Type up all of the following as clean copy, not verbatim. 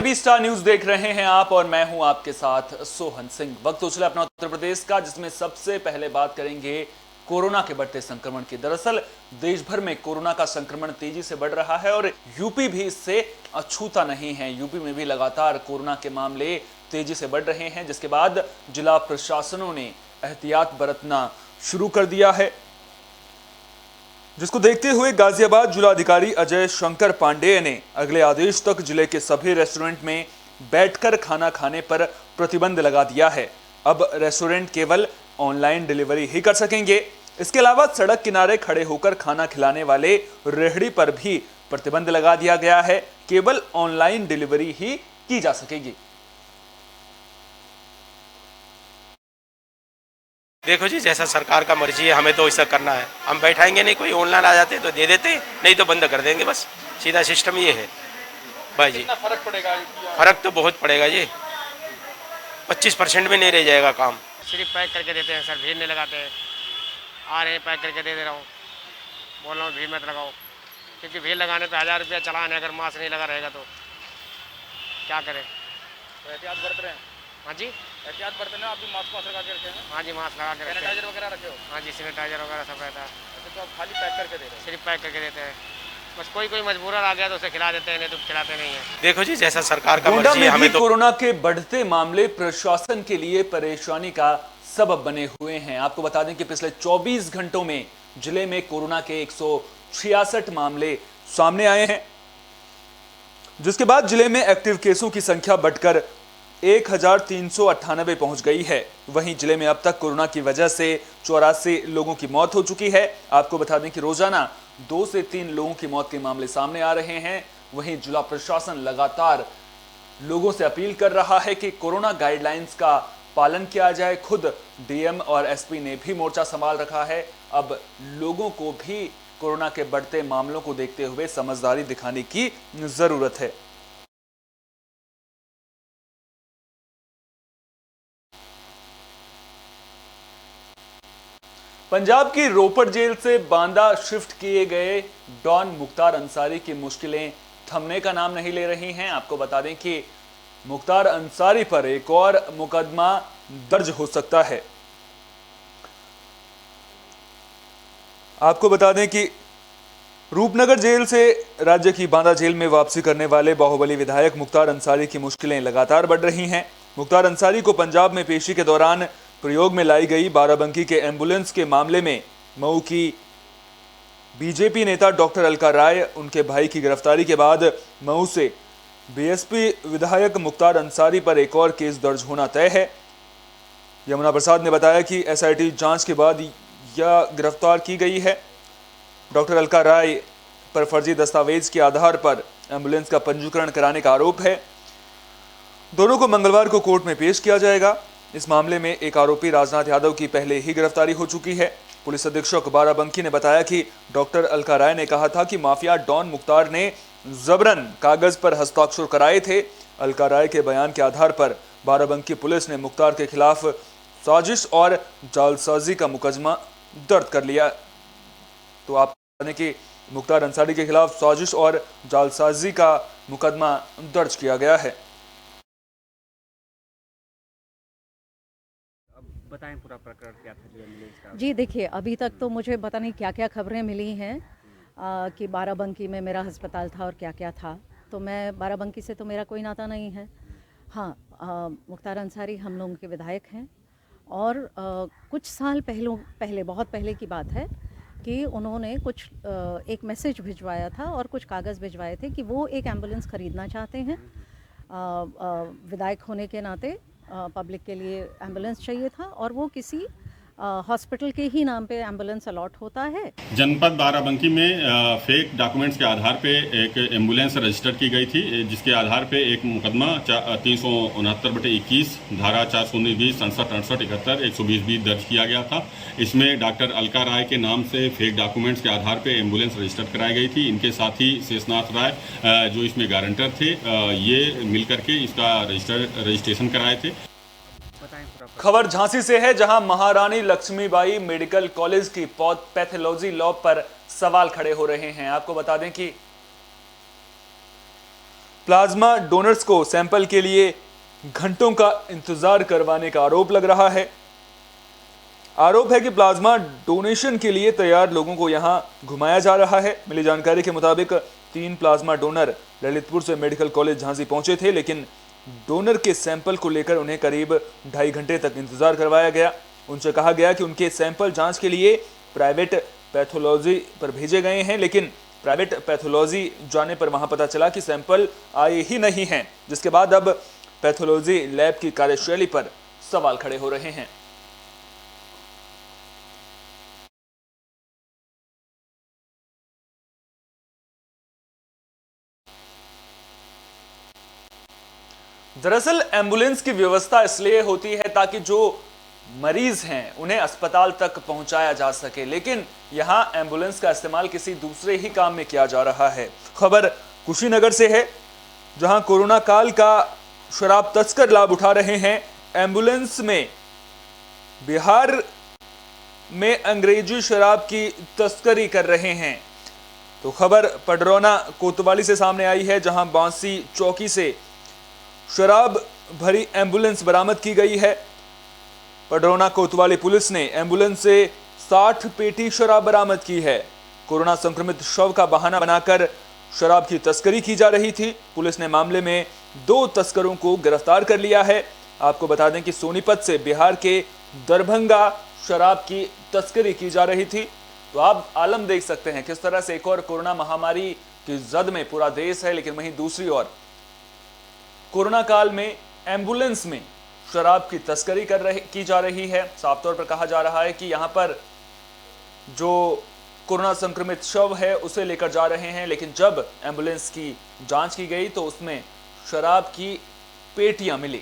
B star news देख रहे हैं आप और मैं हूं आपके साथ सोहन सिंह। वक्त तो चला अपना उत्तर प्रदेश का, जिसमें सबसे पहले बात करेंगे कोरोना के बढ़ते संक्रमण की। दरअसल देश भर में कोरोना का संक्रमण तेजी से बढ़ रहा है और यूपी भी इससे अछूता नहीं है। यूपी में भी लगातार कोरोना के मामले तेजी से बढ़ रहे हैं, जिसके बाद जिला प्रशासनों ने एहतियात बरतना शुरू कर दिया है, जिसको देखते हुए गाजियाबाद जिलाधिकारी अजय शंकर पांडेय ने अगले आदेश तक जिले के सभी रेस्टोरेंट में बैठकर खाना खाने पर प्रतिबंध लगा दिया है। अब रेस्टोरेंट केवल ऑनलाइन डिलीवरी ही कर सकेंगे। इसके अलावा सड़क किनारे खड़े होकर खाना खिलाने वाले रेहड़ी पर भी प्रतिबंध लगा दिया गया है। केवल ऑनलाइन डिलीवरी ही की जा सकेगी। देखो जी, जैसा सरकार का मर्जी है, हमें तो ऐसा करना है। हम बैठाएंगे नहीं, कोई ऑनलाइन आ जाते तो दे देते, नहीं तो बंद कर देंगे। बस सीधा सिस्टम ये है भाई जी। कितना फर्क पड़ेगा? फर्क तो बहुत पड़ेगा जी, 25% में नहीं रह जाएगा काम। सिर्फ पैक करके देते हैं सर, भीड़ नहीं लगाते हैं। आ रहे हैं, पैक करके दे रहा हूँ, बोल रहा हूँ भीड़ मत लगाओ, क्योंकि भीड़ लगाने पे 1000 रुपया चलान है। अगर मास्क नहीं लगा रहेगा तो क्या करें? तो एहतियात बरत रहे हैं? हाँ जी, एहतियात बरतने आप भी मास्क लगा के रखे हैं? हाँ जी, मास्क लगा के रखते हैं। सैनिटाइजर वगैरह रखे हो? हाँ जी, सैनिटाइजर वगैरह सब रहता है। अच्छा, तो आप खाली पैक करके दे रहे हैं? सिर्फ पैक करके देते हैं। बस कोई मजबूरन आ गया तो उसे खिला देते हैं, नहीं तो खिलाते नहीं है। देखो जी, जैसा सरकार का गोंडा मर्जी है, में हमें भी तो कोरोना के बढ़ते मामले प्रशासन के लिए परेशानी का सबब बने हुए हैं। आपको बता दें कि पिछले 24 घंटों में जिले में कोरोना के 166 मामले सामने आए हैं, जिसके बाद जिले में एक्टिव केसों की संख्या बढ़कर 1398 पहुंच गई है। वहीं जिले में अब तक कोरोना की वजह से 84 लोगों की मौत हो चुकी है। आपको बता दें कि रोजाना 2 से 3 लोगों की मौत के मामले सामने आ रहे हैं। वहीं जिला प्रशासन लगातार लोगों से अपील कर रहा है कि कोरोना गाइडलाइंस का पालन किया जाए। खुद डीएम और एसपी ने भी मोर्चा संभाल रखा है। अब लोगों को भी कोरोना के बढ़ते मामलों को देखते हुए समझदारी दिखाने की जरूरत है। पंजाब की रोपड़ जेल से बांदा शिफ्ट किए गए डॉन मुख्तार अंसारी की मुश्किलें थमने का नाम नहीं ले रही हैं। आपको बता दें कि मुख्तार अंसारी पर एक और मुकदमा दर्ज हो सकता है। आपको बता दें कि रूपनगर जेल से राज्य की बांदा जेल में वापसी करने वाले बाहुबली विधायक मुख्तार अंसारी की मुश्किलें लगातार बढ़ रही हैं। मुख्तार अंसारी को पंजाब में पेशी के दौरान प्रयोग में लाई गई बाराबंकी के एम्बुलेंस के मामले में मऊ की बीजेपी नेता डॉक्टर अलका राय, उनके भाई की गिरफ्तारी के बाद मऊ से बीएसपी विधायक मुख्तार अंसारी पर एक और केस दर्ज होना तय है। यमुना प्रसाद ने बताया कि एसआईटी जांच के बाद यह गिरफ्तार की गई है। डॉक्टर अलका राय पर फर्जी दस्तावेज के आधार पर एम्बुलेंस का पंजीकरण कराने का आरोप है। दोनों को मंगलवार को कोर्ट में पेश किया जाएगा। इस मामले में एक आरोपी राजनाथ यादव की पहले ही गिरफ्तारी हो चुकी है। पुलिस अधीक्षक बाराबंकी ने बताया कि डॉक्टर अलका राय ने कहा था कि माफिया डॉन मुख्तार ने जबरन कागज पर हस्ताक्षर कराए थे। अलका राय के बयान के आधार पर बाराबंकी पुलिस ने मुख्तार के खिलाफ साजिश और जालसाजी का मुकदमा दर्ज कर लिया। तो आप जाने कि मुख्तार अंसारी के खिलाफ साजिश और जालसाजी का मुकदमा दर्ज किया गया है। बताएं पूरा प्रकरण क्या था जो एम्बुलेंस का? जी देखिए, अभी तक तो मुझे पता नहीं क्या क्या खबरें मिली हैं कि बाराबंकी में मेरा अस्पताल था और क्या क्या था। तो मैं बाराबंकी से तो मेरा कोई नाता नहीं है। हाँ, मुख्तार अंसारी हम लोगों के विधायक हैं और कुछ साल पहले बहुत पहले की बात है कि उन्होंने कुछ एक मैसेज भिजवाया था और कुछ कागज़ भिजवाए थे कि वो एक एम्बुलेंस ख़रीदना चाहते हैं। विधायक होने के नाते पब्लिक के लिए एम्बुलेंस चाहिए था और वो किसी हॉस्पिटल के ही नाम पे एम्बुलेंस अलॉट होता है। जनपद बाराबंकी में फेक डॉक्यूमेंट्स के आधार पे एक एम्बुलेंस रजिस्टर की गई थी, जिसके आधार पे एक मुकदमा 369/21 धारा 419 67 68 71 120 दर्ज किया गया था। इसमें डॉक्टर अलका राय के नाम से फेक डॉक्यूमेंट्स के आधार पे एम्बुलेंस रजिस्टर कराई गई थी। इनके साथी शेषनाथ राय जो इसमें गारंटर थे, ये मिलकर के इसका रजिस्ट्रेशन कराए थे। खबर झांसी से है, जहां महारानी लक्ष्मीबाई मेडिकल कॉलेज की पैथोलॉजी लैब पर सवाल खड़े हो रहे हैं। आपको बता दें कि प्लाज्मा डोनर्स को सैंपल के लिए घंटों का इंतजार करवाने का आरोप लग रहा है। आरोप है कि प्लाज्मा डोनेशन के लिए तैयार लोगों को यहां घुमाया जा रहा है। मिली जानकारी के मुताबिक 3 प्लाज्मा डोनर ललितपुर से मेडिकल कॉलेज झांसी पहुंचे थे, लेकिन डोनर के सैंपल को लेकर उन्हें करीब 2.5 घंटे तक इंतजार करवाया गया। उनसे कहा गया कि उनके सैंपल जांच के लिए प्राइवेट पैथोलॉजी पर भेजे गए हैं, लेकिन प्राइवेट पैथोलॉजी जाने पर वहां पता चला कि सैंपल आए ही नहीं हैं, जिसके बाद अब पैथोलॉजी लैब की कार्यशैली पर सवाल खड़े हो रहे हैं। दरअसल एम्बुलेंस की व्यवस्था इसलिए होती है ताकि जो मरीज हैं उन्हें अस्पताल तक पहुंचाया जा सके, लेकिन यहां एम्बुलेंस का इस्तेमाल किसी दूसरे ही काम में किया जा रहा है। खबर कुशीनगर से है, जहां कोरोना काल का शराब तस्कर लाभ उठा रहे हैं। एम्बुलेंस में बिहार में अंग्रेजी शराब की तस्करी कर रहे हैं। तो खबर पडरौना कोतवाली से सामने आई है, जहां बांसी चौकी से शराब भरी एम्बुलेंस बरामद की गई है। पडरौना कोतवाली पुलिस ने एम्बुलेंस से 60 पेटी शराब बरामद की है। कोरोना संक्रमित शव का बहाना बनाकर शराब की तस्करी की जा रही थी। पुलिस ने मामले में 2 तस्करों को गिरफ्तार कर लिया है। आपको बता दें कि सोनीपत से बिहार के दरभंगा शराब की तस्करी की जा रही थी। तो आप आलम देख सकते हैं किस तरह से एक और कोरोना महामारी की जद में पूरा देश है, लेकिन वहीं दूसरी ओर कोरोना काल में एम्बुलेंस में शराब की तस्करी की जा रही है। साफ तौर पर कहा जा रहा है कि यहां पर जो कोरोना संक्रमित शव है उसे लेकर जा रहे हैं, लेकिन जब एम्बुलेंस की जांच की गई तो उसमें शराब की पेटियां मिली।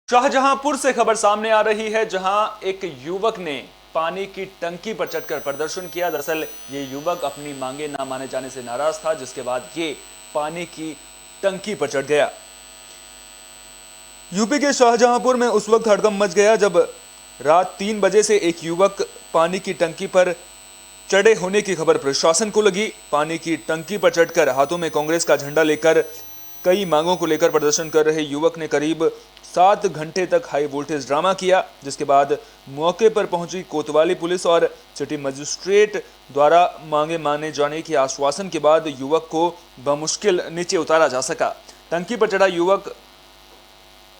शाहजहांपुर से खबर सामने आ रही है, जहां एक युवक ने पानी की टंकी पर चढ़कर प्रदर्शन किया। दरअसल ये युवक अपनी मांगे ना माने जाने से नाराज था, जिसके बाद ये पानी की टंकी पर चढ़ गया। यूपी के शाहजहांपुर में उस वक्त हड़कंप मच गया जब रात 3 बजे से एक युवक पानी की टंकी पर चढ़े होने की खबर प्रशासन को लगी। पानी की टंकी पर चढ़कर हाथों में कांग्रेस का झंडा लेकर कई मांगों को लेकर प्रदर्शन कर रहे युवक ने करीब 7 घंटे तक हाई वोल्टेज ड्रामा किया, जिसके बाद मौके पर पहुंची कोतवाली पुलिस और सिटी मजिस्ट्रेट द्वारा मांगे माने जाने के आश्वासन के बाद युवक को बमुश्किल नीचे उतारा जा सका। टंकी पर चढ़ा युवक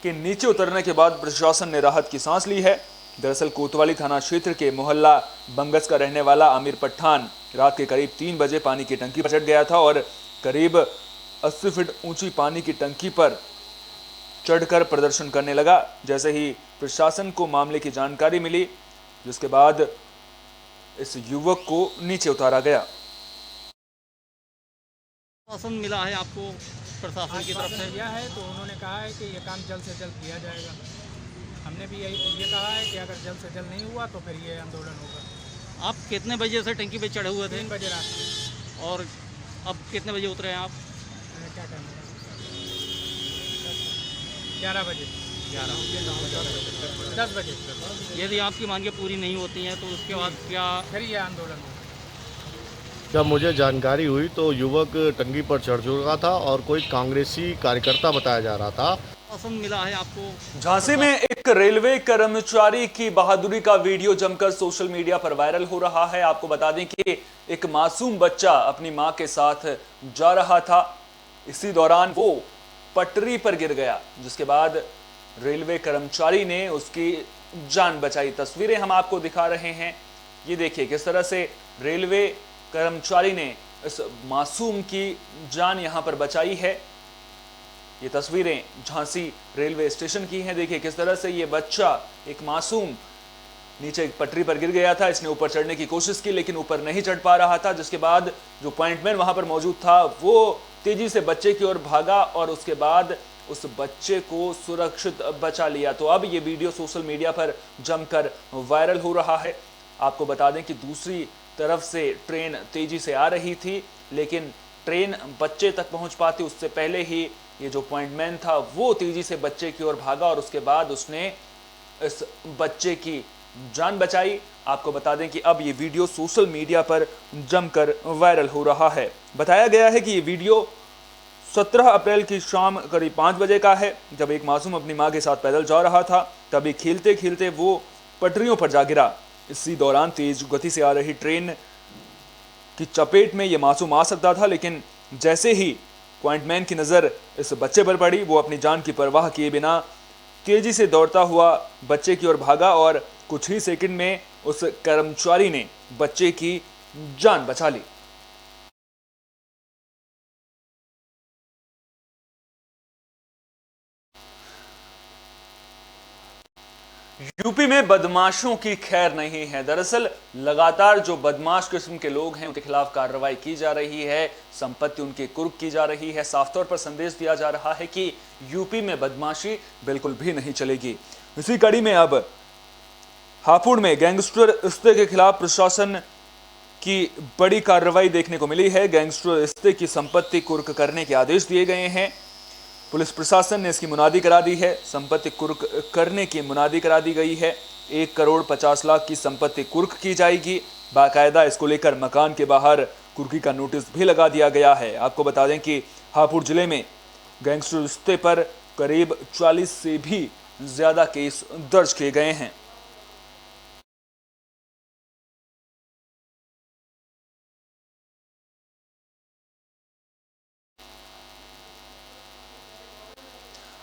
के नीचे उतरने के बाद प्रशासन ने राहत की सांस ली है। दरअसल कोतवाली थाना क्षेत्र के मोहल्ला बंगस का रहने वाला आमिर पठान रात के करीब 3 बजे पानी की टंकी पर चढ़ गया था और करीब 80 फीट ऊंची पानी की टंकी पर चढ़कर प्रदर्शन करने लगा। जैसे ही प्रशासन को मामले की जानकारी मिली, जिसके बाद इस युवक को नीचे उतारा गया। आश्वासन मिला है आपको प्रशासन की तरफ से? दिया है तो उन्होंने कहा है कि ये काम जल्द से जल्द किया जाएगा। हमने भी ये कहा है कि अगर जल्द से जल्द नहीं हुआ तो फिर ये आंदोलन होगा। आप कितने बजे से टंकी पे चढ़े हुए थे? 3 बजे रात को। और अब कितने बजे उतरे हैं आप? क्या टाइम है? 11 बजे 10 बजे। यदि आपकी मांगें पूरी नहीं होती हैं तो उसके बाद क्या? फिर ये आंदोलन होगा। जब मुझे जानकारी हुई तो युवक टंकी पर चढ़ चुका था और कोई कांग्रेसी कार्यकर्ता बताया जा रहा था। आश्वासन मिला है आपको? झांसी में एक रेलवे कर्मचारी की बहादुरी का वीडियो जमकर सोशल मीडिया पर वायरल हो रहा है। आपको बता दें कि एक मासूम बच्चा अपनी मां के साथ जा रहा था। इसी दौरान वो पटरी पर गिर गया, जिसके बाद रेलवे कर्मचारी ने उसकी जान बचाई। तस्वीरें हम आपको दिखा रहे हैं। ये देखिए किस तरह से रेलवे कर्मचारी ने इस मासूम की जान यहां पर बचाई है। ये तस्वीरें झांसी रेलवे स्टेशन की हैं। देखिए किस तरह से ये बच्चा, एक मासूम, नीचे पटरी पर गिर गया था। इसने ऊपर चढ़ने की कोशिश की लेकिन ऊपर नहीं चढ़ पा रहा था, जिसके बाद जो पॉइंटमैन वहां पर मौजूद था वो तेजी से बच्चे की ओर भागा और उसके बाद उस बच्चे को सुरक्षित बचा लिया। तो अब ये वीडियो सोशल मीडिया पर जमकर वायरल हो रहा है। आपको बता दें कि दूसरी तरफ से ट्रेन तेजी से आ रही थी, लेकिन ट्रेन बच्चे तक पहुंच पाती उससे पहले ही ये जो पॉइंटमैन था वो तेजी से बच्चे की ओर भागा और उसके बाद उसने इस बच्चे की जान बचाई। आपको बता दें कि अब ये वीडियो सोशल मीडिया पर जमकर वायरल हो रहा है। बताया गया है कि ये वीडियो 17 अप्रैल की शाम करीब 5 बजे का है, जब एक मासूम अपनी मां के साथ पैदल जा रहा था। तभी खेलते खेलते वो पटरियों पर जा गिरा। इसी दौरान तेज गति से आ रही ट्रेन की चपेट में ये मासूम आ सकता था, लेकिन जैसे ही पॉइंटमैन की नज़र इस बच्चे पर पड़ी, वो अपनी जान की परवाह किए बिना तेजी से दौड़ता हुआ बच्चे की ओर भागा और कुछ ही सेकंड में उस कर्मचारी ने बच्चे की जान बचा ली। यूपी में बदमाशों की खैर नहीं है। दरअसल लगातार जो बदमाश किस्म के लोग हैं उनके खिलाफ कार्रवाई की जा रही है, संपत्ति उनकी कुर्क की जा रही है। साफ तौर पर संदेश दिया जा रहा है कि यूपी में बदमाशी बिल्कुल भी नहीं चलेगी। इसी कड़ी में अब हापुड़ में गैंगस्टर इस्ते के खिलाफ प्रशासन की बड़ी कार्रवाई देखने को मिली है। गैंगस्टर इस्ते की संपत्ति कुर्क करने के आदेश दिए गए हैं। पुलिस प्रशासन ने इसकी मुनादी करा दी है। संपत्ति कुर्क करने की मुनादी करा दी गई है। 1 करोड़ 50 लाख की संपत्ति कुर्क की जाएगी। बाकायदा इसको लेकर मकान के बाहर कुर्की का नोटिस भी लगा दिया गया है। आपको बता दें कि हापुड़ जिले में गैंगस्टर रिश्ते पर करीब 40 से भी ज्यादा केस दर्ज किए गए हैं।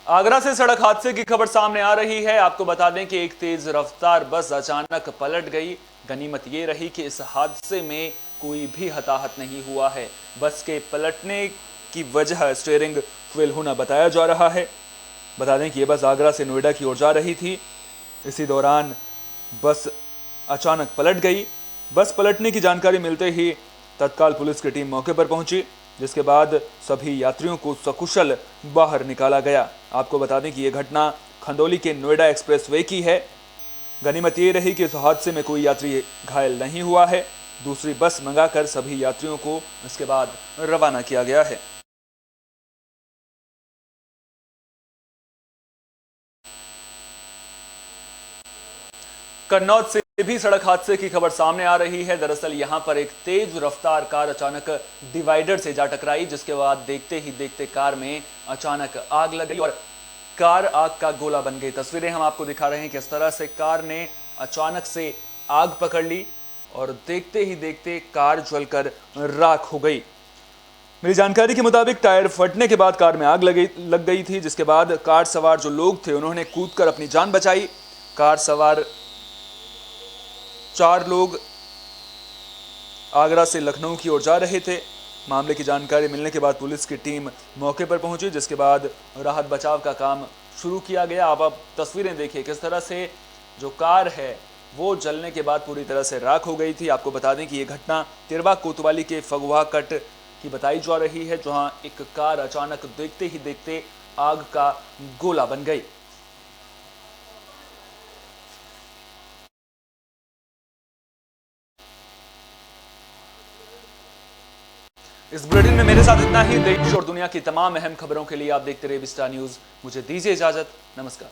आगरा से सड़क हादसे की खबर सामने आ रही है। आपको बता दें कि एक तेज रफ्तार बस अचानक पलट गई। गनीमत ये रही कि इस हादसे में कोई भी हताहत नहीं हुआ है। बस के पलटने की वजह स्टीयरिंग फेल होना बताया जा रहा है। बता दें कि यह बस आगरा से नोएडा की ओर जा रही थी। इसी दौरान बस अचानक पलट गई। बस पलटने की जानकारी मिलते ही तत्काल पुलिस की टीम मौके पर पहुंची, जिसके बाद सभी यात्रियों को सकुशल बाहर निकाला गया। आपको बता दें कि यह घटना खंदौली के नोएडा एक्सप्रेसवे की है। गनीमत ये रही कि इस हादसे में कोई यात्री घायल नहीं हुआ है। दूसरी बस मंगाकर सभी यात्रियों को इसके बाद रवाना किया गया है। कन्नौज से भी सड़क हादसे की खबर सामने आ रही है। दरअसल यहां पर एक तेज रफ्तार कार अचानक डिवाइडर से जा टकराई, जिसके बाद देखते ही देखते कार में अचानक आग लग गई और कार आग का गोला बन गई। तस्वीरें हम आपको दिखा रहे हैं किस तरह से कार ने अचानक से आग पकड़ ली और देखते ही देखते कार जलकर राख हो गई। मेरी जानकारी के मुताबिक टायर फटने के बाद कार में आग लग गई थी, जिसके बाद कार सवार जो लोग थे उन्होंने कूदकर अपनी जान बचाई। कार सवार 4 लोग आगरा से लखनऊ की ओर जा रहे थे। मामले की जानकारी मिलने के बाद पुलिस की टीम मौके पर पहुंची, जिसके बाद राहत बचाव का काम शुरू किया गया। अब तस्वीरें देखिए किस तरह से जो कार है वो जलने के बाद पूरी तरह से राख हो गई थी। आपको बता दें कि ये घटना तिरवा कोतवाली के फगुहा कट की बताई जा रही है, जहां एक कार अचानक देखते ही देखते आग का गोला बन गई। इस बुलेटिन में मेरे साथ इतना ही। देश और दुनिया की तमाम अहम खबरों के लिए आप देखते रहिए विस्टार न्यूज। मुझे दीजिए इजाजत। नमस्कार।